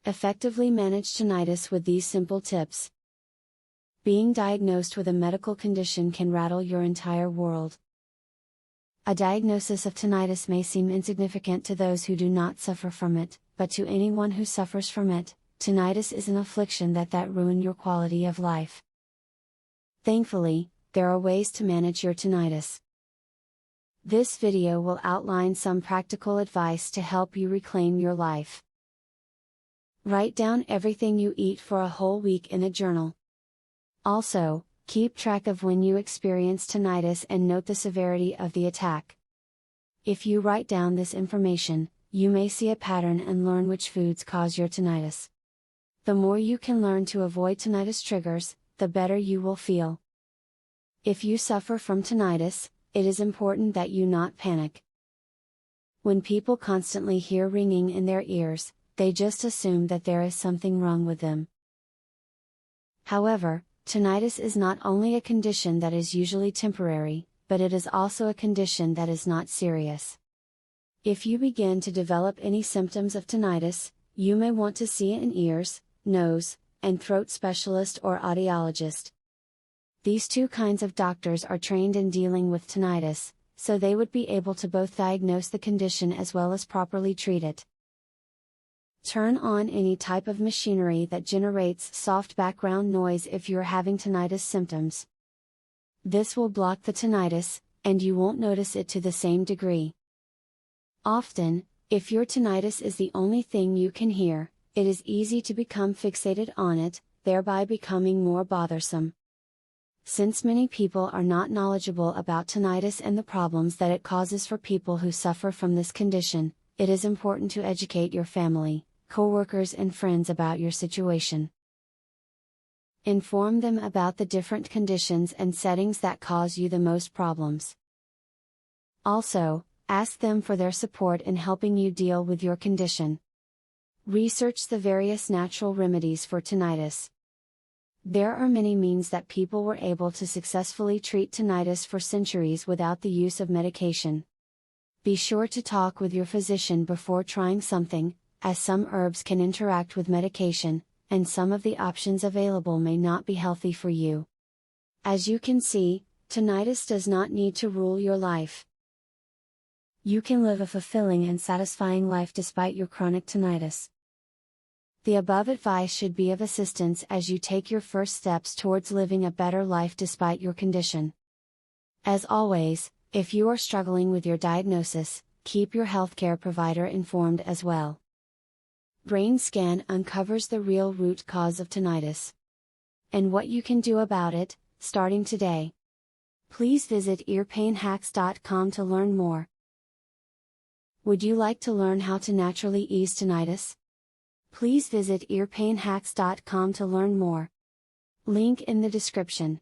Effectively manage tinnitus with these simple tips. Being diagnosed with a medical condition can rattle your entire world. A diagnosis of tinnitus may seem insignificant to those who do not suffer from it, but to anyone who suffers from it, tinnitus is an affliction that ruin your quality of life. Thankfully, there are ways to manage your tinnitus. This video will outline some practical advice to help you reclaim your life. Write down everything you eat for a whole week in a journal. Also, keep track of when you experience tinnitus and note the severity of the attack. If you write down this information, you may see a pattern and learn which foods cause your tinnitus. The more you can learn to avoid tinnitus triggers, the better you will feel. If you suffer from tinnitus, it is important that you not panic. When people constantly hear ringing in their ears, they just assume that there is something wrong with them. However, tinnitus is not only a condition that is usually temporary, but it is also a condition that is not serious. If you begin to develop any symptoms of tinnitus, you may want to see an ears, nose, and throat specialist or audiologist. These two kinds of doctors are trained in dealing with tinnitus, so they would be able to both diagnose the condition as well as properly treat it. Turn on any type of machinery that generates soft background noise if you're having tinnitus symptoms. This will block the tinnitus, and you won't notice it to the same degree. Often, if your tinnitus is the only thing you can hear, it is easy to become fixated on it, thereby becoming more bothersome. Since many people are not knowledgeable about tinnitus and the problems that it causes for people who suffer from this condition, it is important to educate your family, coworkers and friends about your situation. Inform them about the different conditions and settings that cause you the most problems. Also, ask them for their support in helping you deal with your condition. Research the various natural remedies for tinnitus. There are many means that people were able to successfully treat tinnitus for centuries without the use of medication. Be sure to talk with your physician before trying something, as some herbs can interact with medication, and some of the options available may not be healthy for you. As you can see, tinnitus does not need to rule your life. You can live a fulfilling and satisfying life despite your chronic tinnitus. The above advice should be of assistance as you take your first steps towards living a better life despite your condition. As always, if you are struggling with your diagnosis, keep your healthcare provider informed as well. Brain scan uncovers the real root cause of tinnitus and what you can do about it, starting today. Please visit earpainhacks.com to learn more. Would you like to learn how to naturally ease tinnitus? Please visit earpainhacks.com to learn more. Link in the description.